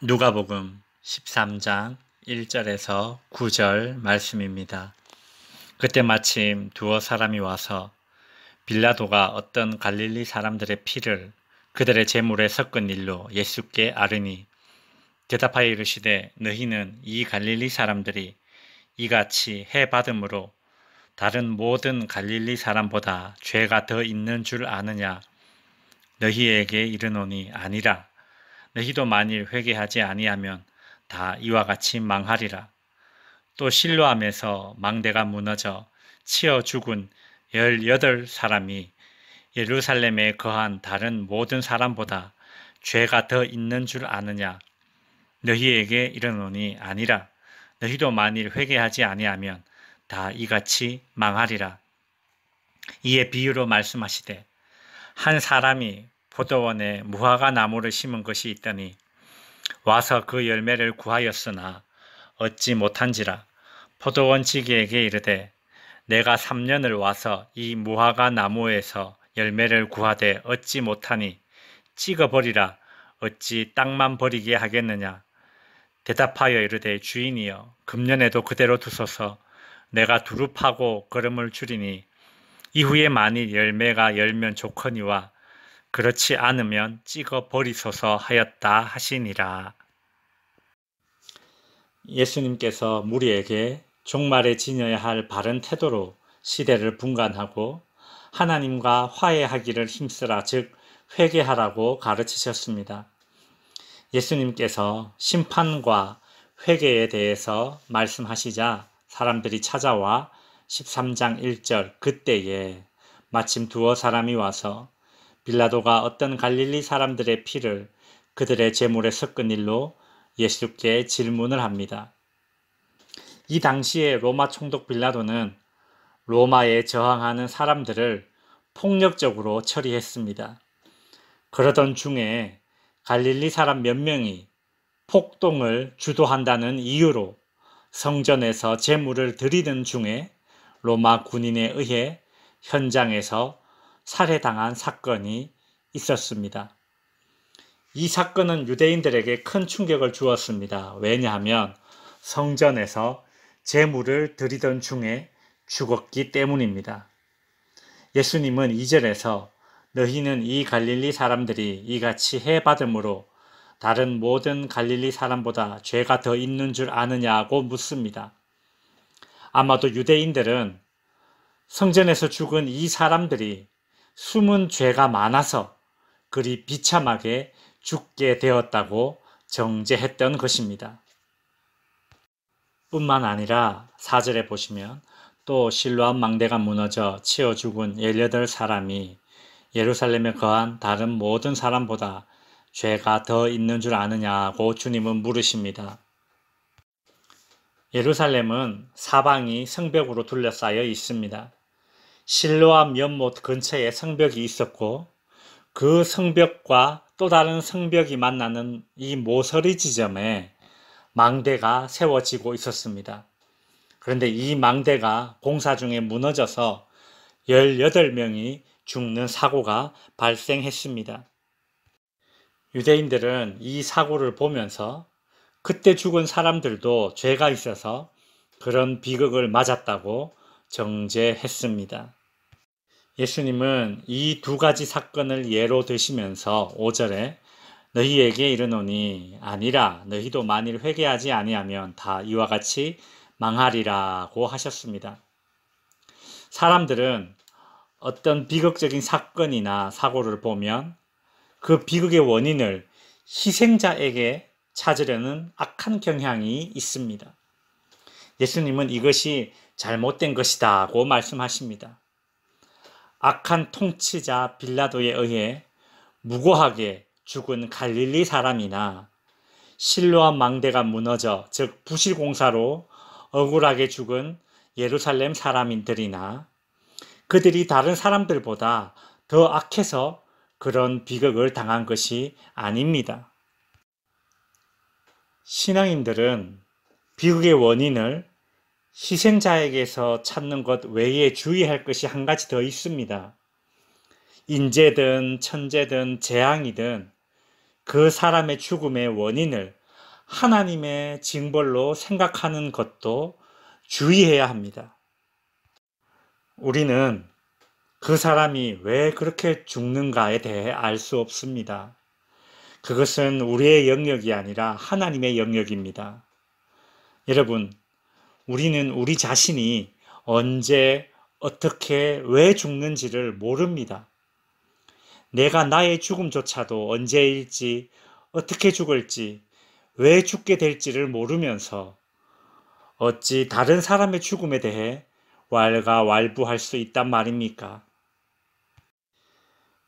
누가복음 13장 1절에서 9절 말씀입니다. 그때 마침 두어 사람이 와서 빌라도가 어떤 갈릴리 사람들의 피를 그들의 제물에 섞은 일로 예수께 아르니 대답하여 이르시되 너희는 이 갈릴리 사람들이 이같이 해받음으로 다른 모든 갈릴리 사람보다 죄가 더 있는 줄 아느냐? 너희에게 이르노니 아니라. 너희도 만일 회개하지 아니하면 다 이와 같이 망하리라. 또 실로암에서 망대가 무너져 치어 죽은 18사람이 예루살렘에 거한 다른 모든 사람보다 죄가 더 있는 줄 아느냐? 너희에게 이르노니 아니라. 너희도 만일 회개하지 아니하면 다 이같이 망하리라. 이에 비유로 말씀하시되 한 사람이 포도원에 무화과 나무를 심은 것이 있더니 와서 그 열매를 구하였으나 얻지 못한지라. 포도원 지기에게 이르되 내가 3년을 와서 이 무화과 나무에서 열매를 구하되 얻지 못하니 찍어버리라. 어찌 땅만 버리게 하겠느냐. 대답하여 이르되 주인이여 금년에도 그대로 두소서. 내가 두루 파고 거름을 줄이니 이후에 만일 열매가 열면 좋거니와 그렇지 않으면 찍어 버리소서 하였다 하시니라. 예수님께서 무리에게 종말에 지녀야 할 바른 태도로 시대를 분간하고 하나님과 화해하기를 힘쓰라, 즉 회개하라고 가르치셨습니다. 예수님께서 심판과 회개에 대해서 말씀하시자 사람들이 찾아와 13장 1절 그때에 마침 두어 사람이 와서 빌라도가 어떤 갈릴리 사람들의 피를 그들의 제물에 섞은 일로 예수께 질문을 합니다. 이 당시에 로마 총독 빌라도는 로마에 저항하는 사람들을 폭력적으로 처리했습니다. 그러던 중에 갈릴리 사람 몇 명이 폭동을 주도한다는 이유로 성전에서 제물을 드리는 중에 로마 군인에 의해 현장에서 살해당한 사건이 있었습니다. 이 사건은 유대인들에게 큰 충격을 주었습니다. 왜냐하면 성전에서 제물을 드리던 중에 죽었기 때문입니다. 예수님은 2절에서 너희는 이 갈릴리 사람들이 이같이 해받음으로 다른 모든 갈릴리 사람보다 죄가 더 있는 줄 아느냐고 묻습니다. 아마도 유대인들은 성전에서 죽은 이 사람들이 숨은 죄가 많아서 그리 비참하게 죽게 되었다고 정죄했던 것입니다. 뿐만 아니라 4절에 보시면 또 실로암 망대가 무너져 치어 죽은 18사람이 예루살렘에 거한 다른 모든 사람보다 죄가 더 있는 줄 아느냐고 주님은 물으십니다. 예루살렘은 사방이 성벽으로 둘러싸여 있습니다. 실로암 연못 근처에 성벽이 있었고 그 성벽과 또 다른 성벽이 만나는 이 모서리 지점에 망대가 세워지고 있었습니다. 그런데 이 망대가 공사 중에 무너져서 18명이 죽는 사고가 발생했습니다. 유대인들은 이 사고를 보면서 그때 죽은 사람들도 죄가 있어서 그런 비극을 맞았다고 정죄했습니다. 예수님은 이 두 가지 사건을 예로 드시면서 5절에 너희에게 이르노니 아니라 너희도 만일 회개하지 아니하면 다 이와 같이 망하리라고 하셨습니다. 사람들은 어떤 비극적인 사건이나 사고를 보면 그 비극의 원인을 희생자에게 찾으려는 악한 경향이 있습니다. 예수님은 이것이 잘못된 것이다고 말씀하십니다. 악한 통치자 빌라도에 의해 무고하게 죽은 갈릴리 사람이나 실로암 망대가 무너져 즉 부실공사로 억울하게 죽은 예루살렘 사람들이나 그들이 다른 사람들보다 더 악해서 그런 비극을 당한 것이 아닙니다. 신앙인들은 비극의 원인을 희생자에게서 찾는 것 외에 주의할 것이 한 가지 더 있습니다. 인재든 천재든 재앙이든 그 사람의 죽음의 원인을 하나님의 징벌로 생각하는 것도 주의해야 합니다. 우리는 그 사람이 왜 그렇게 죽는가에 대해 알 수 없습니다. 그것은 우리의 영역이 아니라 하나님의 영역입니다. 여러분, 우리는 우리 자신이 언제, 어떻게, 왜 죽는지를 모릅니다. 내가 나의 죽음조차도 언제일지, 어떻게 죽을지, 왜 죽게 될지를 모르면서 어찌 다른 사람의 죽음에 대해 왈가왈부할 수 있단 말입니까?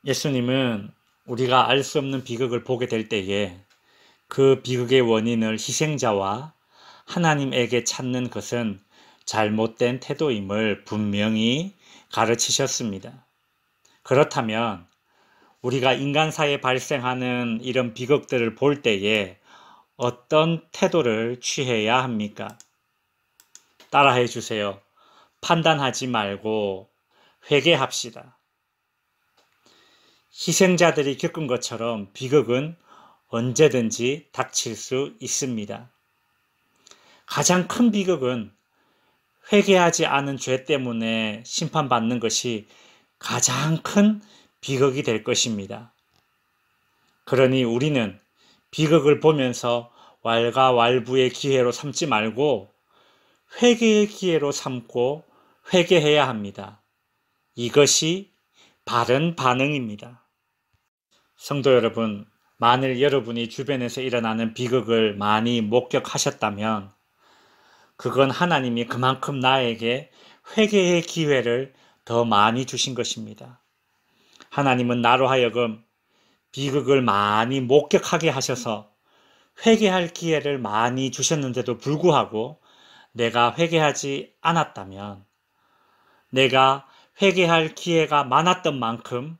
예수님은 우리가 알 수 없는 비극을 보게 될 때에 그 비극의 원인을 희생자와 하나님에게 찾는 것은 잘못된 태도임을 분명히 가르치셨습니다. 그렇다면 우리가 인간사에 발생하는 이런 비극들을 볼 때에 어떤 태도를 취해야 합니까? 따라해 주세요. 판단하지 말고 회개합시다. 희생자들이 겪은 것처럼 비극은 언제든지 닥칠 수 있습니다. 가장 큰 비극은 회개하지 않은 죄 때문에 심판받는 것이 가장 큰 비극이 될 것입니다. 그러니 우리는 비극을 보면서 왈가왈부의 기회로 삼지 말고 회개의 기회로 삼고 회개해야 합니다. 이것이 바른 반응입니다. 성도 여러분, 만일 여러분이 주변에서 일어나는 비극을 많이 목격하셨다면 그건 하나님이 그만큼 나에게 회개의 기회를 더 많이 주신 것입니다. 하나님은 나로 하여금 비극을 많이 목격하게 하셔서 회개할 기회를 많이 주셨는데도 불구하고 내가 회개하지 않았다면 내가 회개할 기회가 많았던 만큼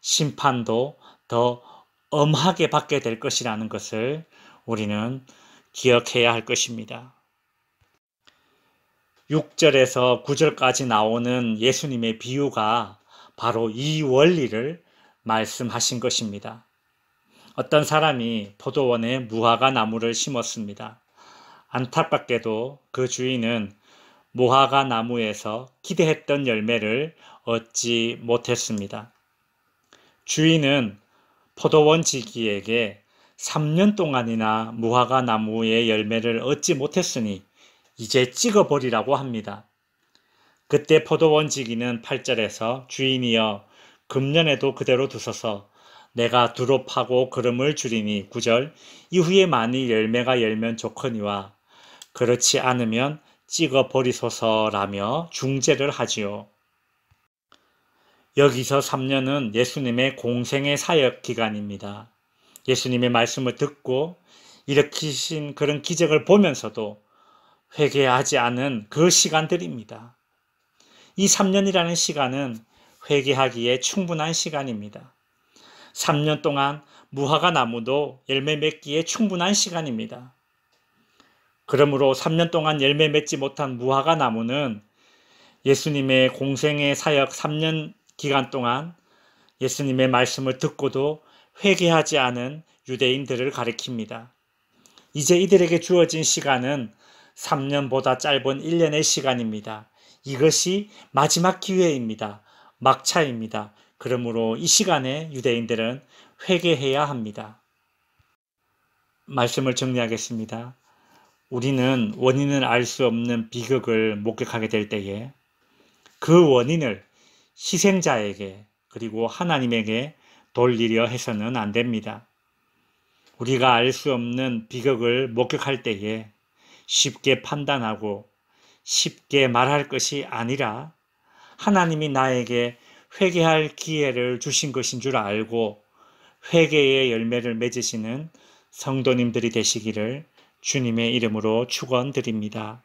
심판도 더 엄하게 받게 될 것이라는 것을 우리는 기억해야 할 것입니다. 6절에서 9절까지 나오는 예수님의 비유가 바로 이 원리를 말씀하신 것입니다. 어떤 사람이 포도원에 무화과 나무를 심었습니다. 안타깝게도 그 주인은 무화과 나무에서 기대했던 열매를 얻지 못했습니다. 주인은 포도원 지기에게 3년 동안이나 무화과 나무의 열매를 얻지 못했으니 이제 찍어버리라고 합니다. 그때 포도원 지기는 8절에서 주인이여 금년에도 그대로 두소서 내가 두로 파고 거름을 줄이니 9절 이후에 만일 열매가 열면 좋거니와 그렇지 않으면 찍어버리소서라며 중재를 하지요. 여기서 3년은 예수님의 공생의 사역 기간입니다. 예수님의 말씀을 듣고 일으키신 그런 기적을 보면서도 회개하지 않은 그 시간들입니다. 이 3년이라는 시간은 회개하기에 충분한 시간입니다. 3년 동안 무화과 나무도 열매 맺기에 충분한 시간입니다. 그러므로 3년 동안 열매 맺지 못한 무화과 나무는 예수님의 공생의 사역 3년 기간 동안 예수님의 말씀을 듣고도 회개하지 않은 유대인들을 가리킵니다. 이제 이들에게 주어진 시간은 3년보다 짧은 1년의 시간입니다. 이것이 마지막 기회입니다. 막차입니다. 그러므로 이 시간에 유대인들은 회개해야 합니다. 말씀을 정리하겠습니다. 우리는 원인을 알 수 없는 비극을 목격하게 될 때에 그 원인을 희생자에게 그리고 하나님에게 돌리려 해서는 안 됩니다. 우리가 알 수 없는 비극을 목격할 때에 쉽게 판단하고 쉽게 말할 것이 아니라 하나님이 나에게 회개할 기회를 주신 것인 줄 알고 회개의 열매를 맺으시는 성도님들이 되시기를 주님의 이름으로 축원드립니다.